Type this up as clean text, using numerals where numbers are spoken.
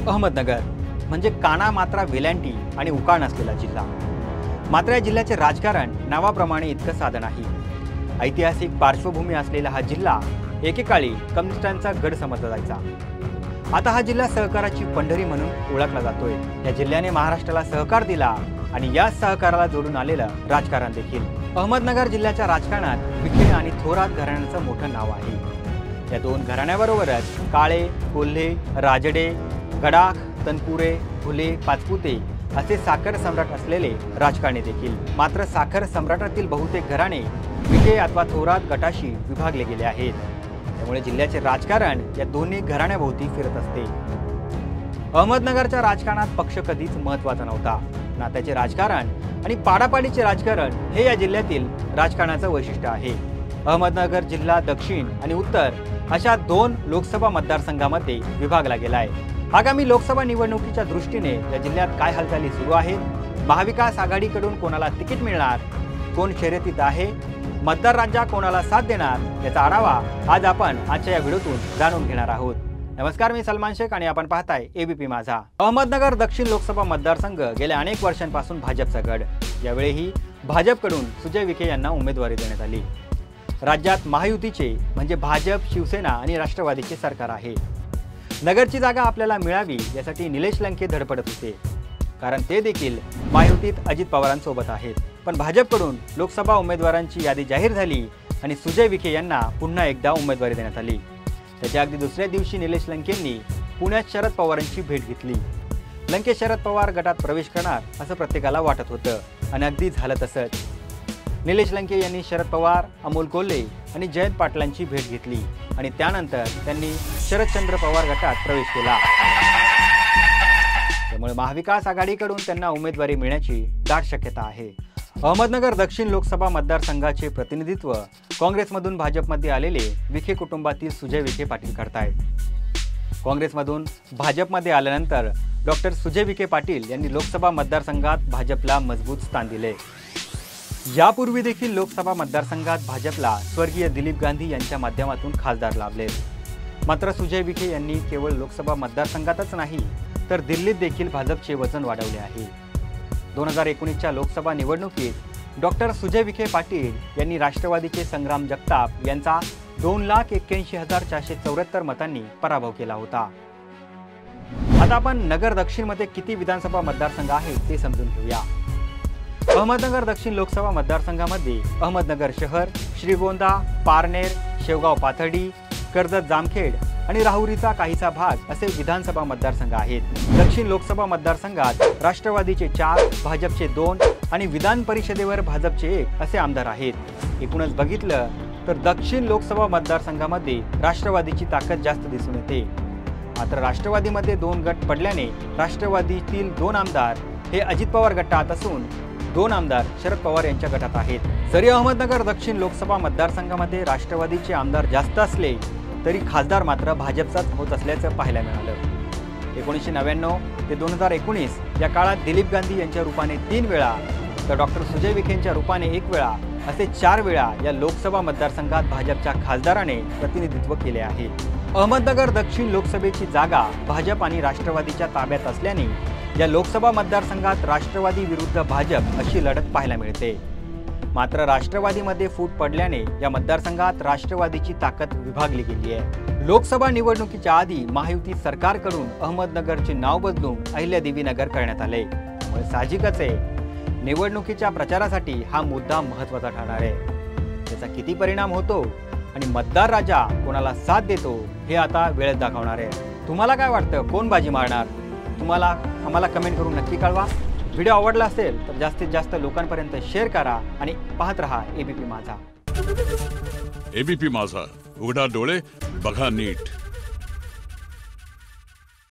अहमदनगर म्हणजे काना मात्रा वेलांटी आणि उकाळ नसलेला जिल्हा। मात्र या जिल्ह्याचे राजकारण नावाप्रमाणे इतकं साधं नाही। ऐतिहासिक पार्श्वभूमी असलेला हा जिल्हा एकेकाळी कम्युनिस्टांचा गड समजला जायचा। आता हा जिल्हा सहकाराची पंढरी म्हणून ओळखला जातोय। या जिल्ह्याने महाराष्ट्राला सहकार दिला आणि या सहकाराला जोडून आलेलं राजकारण देखील। अहमदनगर जिल्ह्याच्या राजकारणात विखे आणि थोरात घराण्यांचं मोठं नाव आहे। या दोन घराण्याबरोबरच काळे, कोल्हे, राजडे, गडाख, तनपुरे, फुले, पाचपुते असे साखर सम्राट असलेले राजकारणी देखील। मात्र साखर सम्राटातील बहुतेक घराणे विखे अथवा थोरात गटाशी विभागले गेले आहेत। त्यामुळे जिल्ह्याचे राजकारण या दोन्ही घराण्याभोवती फिरत असते। अहमदनगरच्या राजकारणात पक्ष कधीच महत्त्वाचा नव्हता। नात्याचे राजकारण आणि पाडापाडीचे राजकारण हे या जिल्ह्यातील राजकारणाचं वैशिष्ट्य आहे। अहमदनगर जिल्हा दक्षिण आणि उत्तर अशा दोन लोकसभा मतदारसंघामध्ये विभागला गेला आहे। आगामी लोकसभा निवडणुकीच्या दृष्टीने या जिल्ह्यात काय हालचाली सुरू आहेत, महाविकास आघाडीकडून कोणाला तिकीट मिळणार, कोण शर्यतीत आहे, मतदार राजा कोणाला साथ देणार याचा आढावा आज आपण आजच्या या व्हिडिओतून जाणून घेणार आहोत। नमस्कार, मी सलमान शेख आणि आपण पाहताय एबीपी माझा। अहमदनगर दक्षिण लोकसभा मतदारसंघ गेल्या अनेक वर्षांपासून भाजपचा गड। यावेळीही भाजपकडून सुजय विखे यांना उमेदवारी देण्यात आली। राज्यात महायुतीचे म्हणजे भाजप, शिवसेना आणि राष्ट्रवादीचे सरकार आहे। नगरची जागा आपल्याला मिळावी यासाठी निलेश लंके धडपडत होते, कारण ते देखील महायुतीत अजित पवारांसोबत आहेत। पण भाजपकडून लोकसभा उमेदवारांची यादी जाहीर झाली आणि सुजय विखे यांना पुन्हा एकदा उमेदवारी देण्यात आली। त्याच्या अगदी दुसऱ्या दिवशी निलेश लंकेंनी पुण्यात शरद पवारांची भेट घेतली। लंके शरद पवार गटात प्रवेश करणार असं प्रत्येकाला वाटत होतं आणि अगदी झालं तसंच। निलेश लंके यांनी शरद पवार, अमोल कोल्हे आणि जयंत पाटलांची भेट घेतली आणि त्यानंतर त्यांनी शरदचंद्र पवार गटात प्रवेश केला। त्यामुळे महाविकास आघाडीकडून त्यांना उमेदवारी मिळण्याची दाट शक्यता आहे। अहमदनगर दक्षिण लोकसभा मतदारसंघाचे प्रतिनिधित्व काँग्रेसमधून भाजपमध्ये आलेले विखे कुटुंबातील सुजय विखे पाटील करतायत। काँग्रेसमधून भाजपमध्ये आल्यानंतर डॉक्टर सुजय विखे पाटील यांनी लोकसभा मतदारसंघात भाजपला मजबूत स्थान दिले। यापूर्वी देखील लोकसभा मतदारसंघात भाजपला स्वर्गीय दिलीप गांधी यांच्या माध्यमातून खासदार लाभले। मात्र सुजय विखे यांनी केवळ लोकसभा मतदारसंघातच नाही तर दिल्लीत देखील भाजपचे वजन वाढवले आहे। 2019च्या लोकसभा निवडणुकीत डॉक्टर सुजय विखे पाटील यांनी राष्ट्रवादीचे संग्राम जगताप यांचा 2,81,474 मतांनी पराभव केला होता। आता आपण नगर दक्षिणमध्ये किती विधानसभा मतदारसंघ आहेत ते समजून घेऊया। अहमदनगर दक्षिण लोकसभा मतदारसंघामध्ये अहमदनगर शहर, श्रीगोंदा, पारनेर, शेवगाव पाथर्डी, कर्जत जामखेड आणि राहुरीचा काहीसा भाग असे विधानसभा मतदारसंघ आहेत। दक्षिण लोकसभा मतदारसंघात राष्ट्रवादीचे 4, भाजपचे 2 आणि विधान परिषदेवर भाजपचे 1 असे आमदार आहेत। एकूणच बघितलं तर दक्षिण लोकसभा मतदारसंघामध्ये राष्ट्रवादीची ताकद जास्त दिसून येते। मात्र राष्ट्रवादीमध्ये 2 गट पडल्याने राष्ट्रवादीतील 2 आमदार हे अजित पवार गटात असून 2 आमदार शरद पवार यांच्या गटात आहेत। जरी अहमदनगर दक्षिण लोकसभा मतदारसंघामध्ये राष्ट्रवादीचे आमदार जास्त असले तरी खासदार मात्र भाजपचाच होत असल्याचं पाहायला मिळालं। 1999 ते 2019 या काळात दिलीप गांधी यांच्या रूपाने 3 वेळा तर डॉक्टर सुजय विखेंच्या रूपाने 1 वेळा असे 4 वेळा या लोकसभा मतदारसंघात भाजपच्या खासदाराने प्रतिनिधित्व केले आहे। अहमदनगर दक्षिण लोकसभेची जागा भाजप आणि राष्ट्रवादीच्या ताब्यात असल्याने या लोकसभा मतदारसंघात राष्ट्रवादी विरुद्ध भाजप अशी लढत पाहायला मिळते। मात्र राष्ट्रवादीमध्ये फूट पडल्याने या मतदारसंघात राष्ट्रवादीची ताकद विभागली गेली आहे। लोकसभा निवडणुकीच्या आधी महायुती सरकारकडून अहमदनगरचे नाव बदलून अहिल्यादेवी नगर करण्यात आले। त्यामुळे साहजिकच आहे निवडणुकीच्या प्रचारासाठी हा मुद्दा महत्त्वाचा ठरणार आहे। त्याचा किती परिणाम होतो आणि मतदार राजा कोणाला साथ देतो हे आता वेळच दाखवणार आहे। तुम्हाला काय वाटतं, कोण बाजी मारणार? तुम्हाला आम्हाला कमेंट करून नक्की कळवा। व्हिडिओ आवडला असेल तर जास्तीत जास्त लोकांपर्यंत शेअर करा आणि पाहत रहा एबीपी माझा। एबीपी माझा, उघडा डोळे बघा नीट।